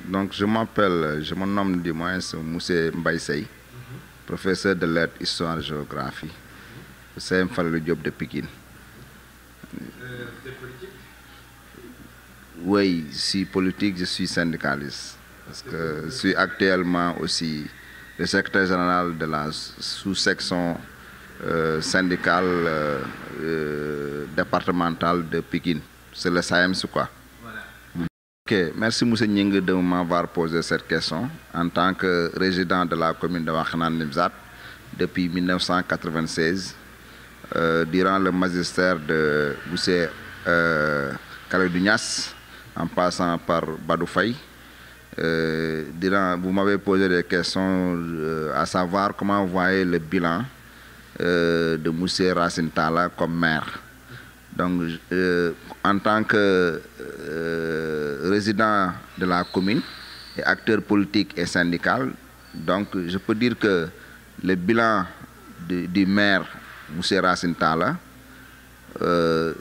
Donc, je me nomme du moins Moussé Mbaïsei, professeur de lettres, histoire et géographie, au CM Fallou Diop de Pékin. T'es politique? Oui, je suis politique, je suis syndicaliste. Parce que je suis actuellement aussi le secrétaire général de la sous-section syndicale départementale de Pékin. C'est le SAEMS, quoi. Ok, merci Moussa Nying de m'avoir posé cette question. En tant que résident de la commune de Wakhanan Nimzat depuis 1996, durant le magistère de Moussé Kaledounias, en passant par Badou Faye, vous m'avez posé des questions à savoir comment vous voyez le bilan de Moussé Racine Talla comme maire. Donc, en tant que résident de la commune et acteur politique et syndical, donc je peux dire que le bilan du maire Moussé Racine Talla,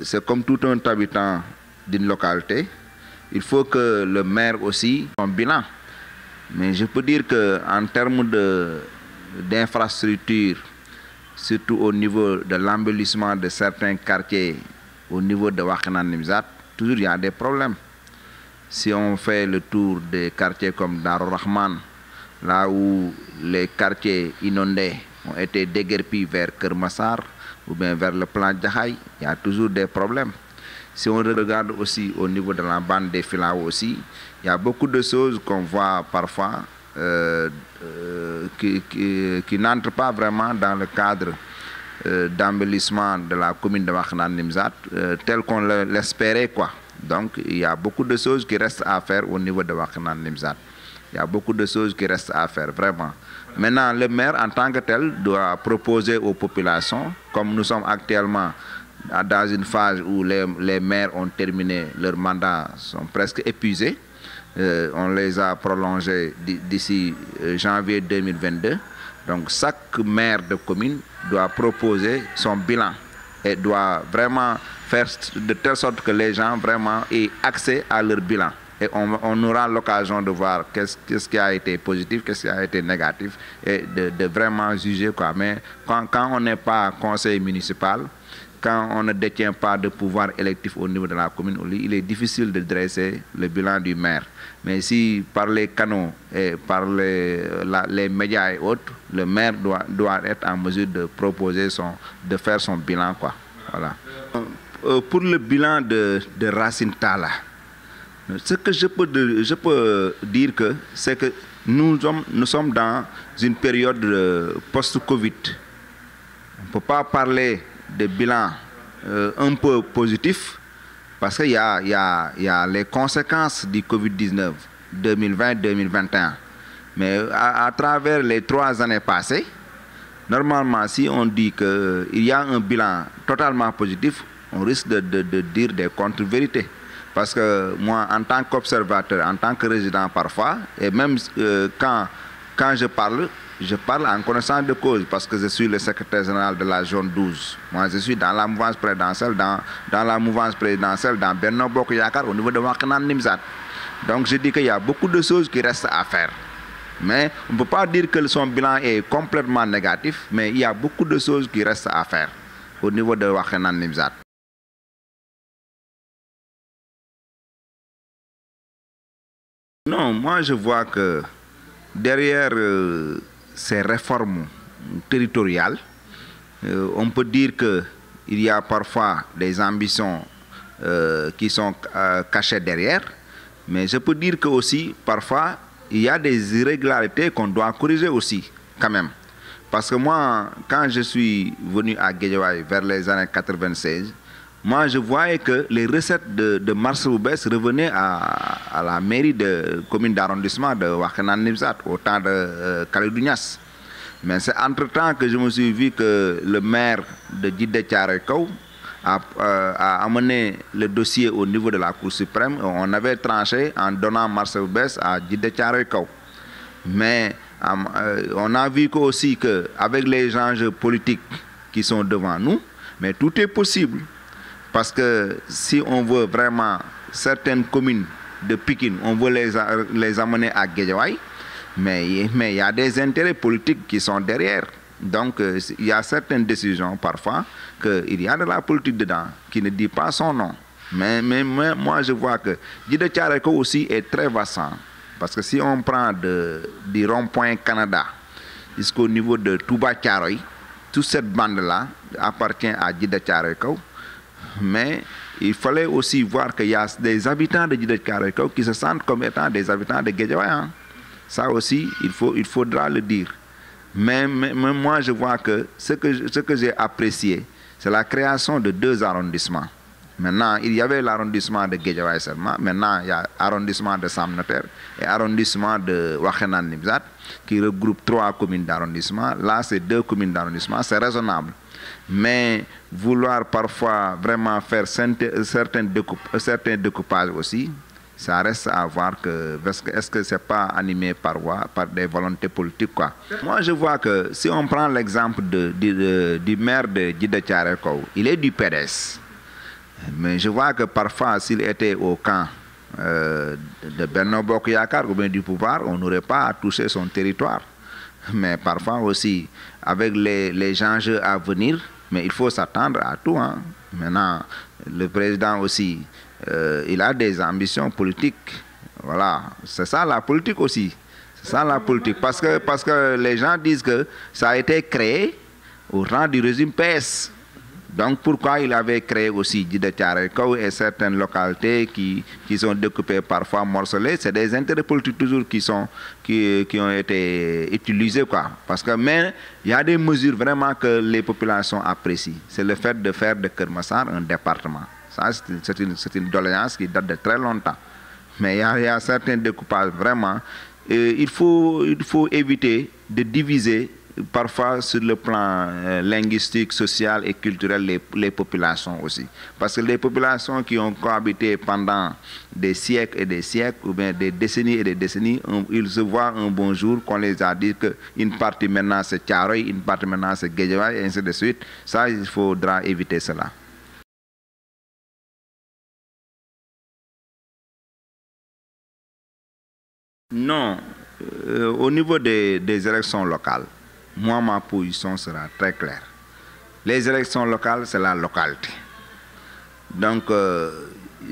c'est comme tout un habitant d'une localité. Il faut que le maire aussi son bilan. Mais je peux dire qu'en termes d'infrastructures, surtout au niveau de l'embellissement de certains quartiers, au niveau de Wakhanan Nimzat, toujours il y a des problèmes. Si on fait le tour des quartiers comme Darou Rahman, là où les quartiers inondés ont été déguerpis vers Kermassar ou bien vers le plan Djahaï, il y a toujours des problèmes. Si on regarde aussi au niveau de la bande des Filao aussi, il y a beaucoup de choses qu'on voit parfois qui n'entrent pas vraiment dans le cadre d'embellissement de la commune de Wakhanan Nimzat tel qu'on l'espérait, quoi. Donc il y a beaucoup de choses qui restent à faire au niveau de Wakhanan Nimzat. Il y a beaucoup de choses qui restent à faire, vraiment. Maintenant, le maire en tant que tel doit proposer aux populations, comme nous sommes actuellement dans une phase où les maires ont terminé leur mandat, sont presque épuisés. On les a prolongés d'ici janvier 2022. Donc chaque maire de commune doit proposer son bilan et doit vraiment faire de telle sorte que les gens vraiment aient accès à leur bilan. Et on aura l'occasion de voir qu'est-ce qui a été positif, qu'est-ce qui a été négatif et de vraiment juger, quoi. Mais quand on n'est pas conseil municipal, quand on ne détient pas de pouvoir électif au niveau de la commune, il est difficile de dresser le bilan du maire. Mais si par les canaux et par les médias et autres, le maire doit être en mesure de proposer de faire son bilan, quoi. Voilà. Pour le bilan de Racine Talla, ce que je peux dire c'est que nous sommes dans une période post-Covid. On ne peut pas parler de bilan un peu positif parce qu'il y a les conséquences du Covid-19 2020-2021. Mais à travers les 3 années passées, normalement, si on dit qu'il y a un bilan totalement positif, on risque de dire des contre-vérités. Parce que moi, en tant qu'observateur, en tant que résident parfois, et même quand je parle en connaissance de cause, parce que je suis le secrétaire général de la zone 12. Moi, je suis dans la mouvance présidentielle, dans Benno Bokk Yakaar, au niveau de Wakhanan Nimzat. Donc je dis qu'il y a beaucoup de choses qui restent à faire. Mais on ne peut pas dire que son bilan est complètement négatif, mais il y a beaucoup de choses qui restent à faire au niveau de Wakhanan Nimzat. Non, moi je vois que derrière ces réformes territoriales, on peut dire qu'il y a parfois des ambitions qui sont cachées derrière, mais je peux dire que aussi parfois il y a des irrégularités qu'on doit corriger aussi, quand même. Parce que moi, quand je suis venu à Guédiawaye vers les années 96, moi je voyais que les recettes de Marcel Oubès revenaient à la mairie de commune d'arrondissement de Wakhanan Nimzat au temps de Kaledounias. Mais c'est entre-temps que je me suis vu que le maire de Djiddah Thiaroye Kao a amené le dossier au niveau de la Cour suprême. On avait tranché en donnant Marcel Oubès à Djiddah Thiaroye Kao. Mais on a vu aussi qu'avec les enjeux politiques qui sont devant nous, mais tout est possible. Parce que si on veut vraiment certaines communes de Pikine, on veut les amener à Guédiawaye, mais il y a des intérêts politiques qui sont derrière. Donc, il y a certaines décisions parfois qu'il y a de la politique dedans qui ne dit pas son nom. Mais moi, je vois que Djiddah Thiaroye Kao aussi est très vassant. Parce que si on prend du rond-point Canada jusqu'au niveau de Touba Thiaroye, toute cette bande-là appartient à Djiddah Thiaroye Kao. Mais il fallait aussi voir qu'il y a des habitants de Djiddah Thiaroye Kao qui se sentent comme étant des habitants de Guédiawaye. Hein. Ça aussi, il faudra le dire. Mais moi, je vois que ce que j'ai apprécié, c'est la création de 2 arrondissements. Maintenant, il y avait l'arrondissement de Guédiawaye seulement. Maintenant, il y a l'arrondissement de Sam Notaire et l'arrondissement de Wakhinane Nimzatt qui regroupe 3 communes d'arrondissement. Là, c'est 2 communes d'arrondissement. C'est raisonnable. Mais vouloir parfois vraiment faire certains découpages aussi, ça reste à voir que est-ce que c'est pas animé par des volontés politiques quoi. Moi je vois que si on prend l'exemple du maire de Djiddah Thiaroye Kao, il est du PDS. Mais je vois que parfois s'il était au camp de Benno Bokk Yakaar ou bien du pouvoir, on n'aurait pas à toucher son territoire. Mais parfois aussi avec les enjeux à venir, mais il faut s'attendre à tout. Hein. Maintenant, le président aussi, il a des ambitions politiques. Voilà, c'est ça la politique aussi. C'est ça la politique. Parce que les gens disent que ça a été créé au rang du régime PS. Donc pourquoi il avait créé aussi Djiddah Thiaroye Kao et certaines localités qui sont découpées parfois morcelées, c'est des intérêts politiques toujours qui ont été utilisés quoi. Parce que mais il y a des mesures vraiment que les populations apprécient. C'est le fait de faire de Keur Massar un département. Ça c'est une doléance qui date de très longtemps. Mais il y a certains découpages vraiment. Il faut éviter de diviser parfois sur le plan linguistique, social et culturel les populations aussi. Parce que les populations qui ont cohabité pendant des siècles et des siècles, ou bien des décennies et des décennies, ils se voient un bon jour qu'on les a dit qu'une partie maintenant c'est Thiaroye, une partie maintenant c'est Guédiawaye, et ainsi de suite. Ça, il faudra éviter cela. Non, au niveau des élections locales, moi, ma position sera très claire. Les élections locales, c'est la localité. Donc,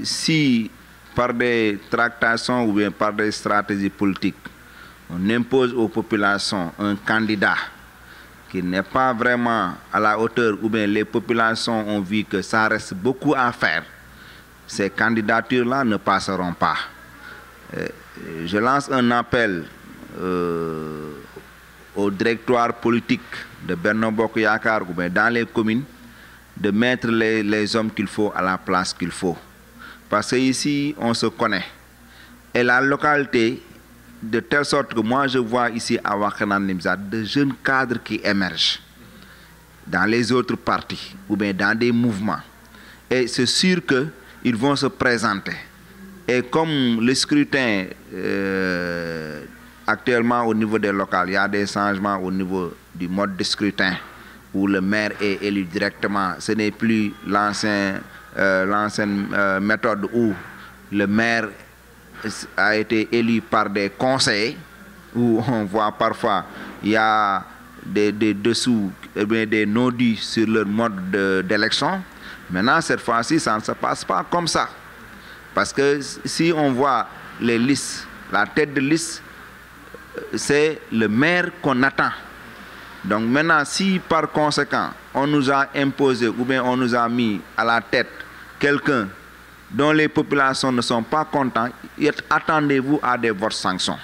si par des tractations ou bien par des stratégies politiques, on impose aux populations un candidat qui n'est pas vraiment à la hauteur, ou bien les populations ont vu que ça reste beaucoup à faire, ces candidatures-là ne passeront pas. Je lance un appel au directoire politique de Benno Bokk Yakaar ou bien dans les communes de mettre les hommes qu'il faut à la place qu'il faut. Parce qu'ici, on se connaît. Et la localité, de telle sorte que moi, je vois ici à Wakhinane Nimzatt de jeunes cadres qui émergent dans les autres partis ou bien dans des mouvements. Et c'est sûr qu'ils vont se présenter. Et comme le scrutin actuellement au niveau des locales, il y a des changements au niveau du mode de scrutin où le maire est élu directement. Ce n'est plus l'ancienne méthode où le maire a été élu par des conseillers, où on voit parfois il y a des dessous, des non-dits sur leur mode d'élection. Maintenant, cette fois-ci, ça ne se passe pas comme ça. Parce que si on voit les listes, la tête de liste, c'est le maire qu'on attend. Donc maintenant, si par conséquent, on nous a imposé ou bien on nous a mis à la tête quelqu'un dont les populations ne sont pas contentes, attendez-vous à des votes sanctions.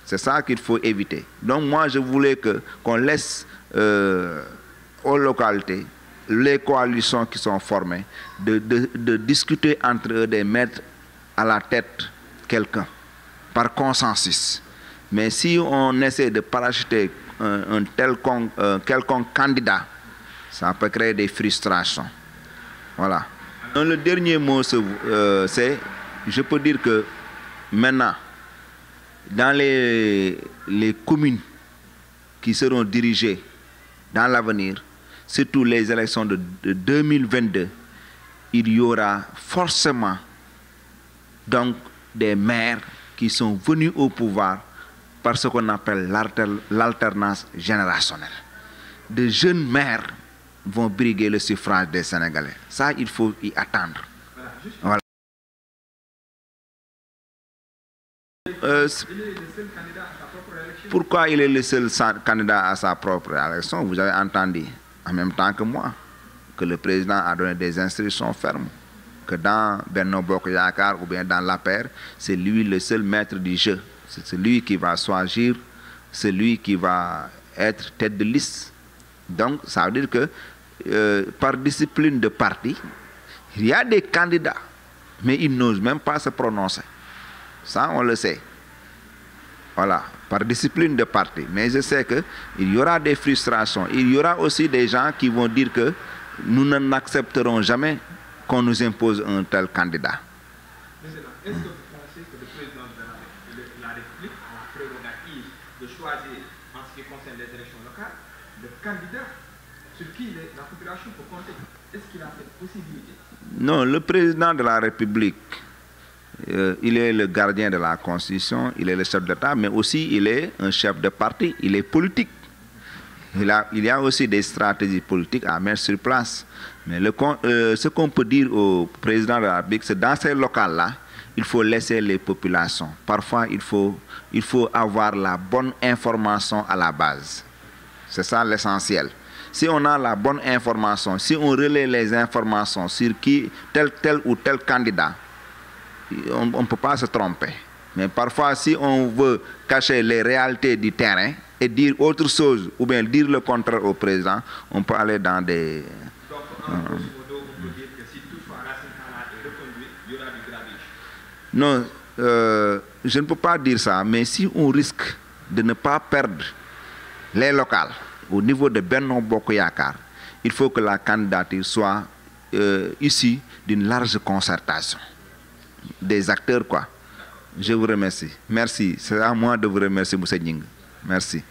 C'est ça qu'il faut éviter. Donc moi, je voulais qu'on laisse aux localités, les coalitions qui sont formées, de discuter entre eux, de mettre à la tête quelqu'un, par consensus. Mais si on essaie de parachuter un quelconque candidat, ça peut créer des frustrations. Voilà. Donc, le dernier mot, c'est, je peux dire que maintenant, dans les communes qui seront dirigées dans l'avenir, surtout les élections de 2022, il y aura forcément donc des maires qui sont venus au pouvoir par ce qu'on appelle l'alternance générationnelle. De jeunes maires vont briguer le suffrage des Sénégalais. Ça, il faut y attendre. Voilà. Pourquoi il est le seul candidat à sa propre élection? Vous avez entendu, en même temps que moi, que le président a donné des instructions fermes, que dans Benno Bokk Yakaar ou bien dans l'APR, c'est lui le seul maître du jeu. C'est celui qui va choisir, celui qui va être tête de liste. Donc, ça veut dire que par discipline de parti, il y a des candidats, mais ils n'osent même pas se prononcer. Ça, on le sait. Voilà, par discipline de parti. Mais je sais qu'il y aura des frustrations. Il y aura aussi des gens qui vont dire que nous n'accepterons jamais qu'on nous impose un tel candidat. Est-ce que vous pensez que le président de la République a la prérogative de choisir, en ce qui concerne les élections locales, le candidat sur qui la population peut compter? Est-ce qu'il a cette possibilité? Non, le président de la République, il est le gardien de la Constitution, il est le chef d'État, mais aussi il est un chef de parti, il est politique. Il y a aussi des stratégies politiques à mettre sur place. Mais ce qu'on peut dire au président de la République, c'est dans ces locales-là, il faut laisser les populations. Parfois, il faut avoir la bonne information à la base. C'est ça l'essentiel. Si on a la bonne information, si on relaie les informations sur tel ou tel candidat, on ne peut pas se tromper. Mais parfois, si on veut cacher les réalités du terrain et dire autre chose, ou bien dire le contraire au président, on peut aller dans des... Donc, en grosso modo, on peut dire que si toutefois Racine Talla est reconduit, il y aura du grabuge. Non, je ne peux pas dire ça, mais si on risque de ne pas perdre les locales au niveau de Benno Bokk Yakaar, il faut que la candidature soit issue d'une large concertation des acteurs, quoi. Je vous remercie. Merci. C'est à moi de vous remercier, M. Ning. Merci.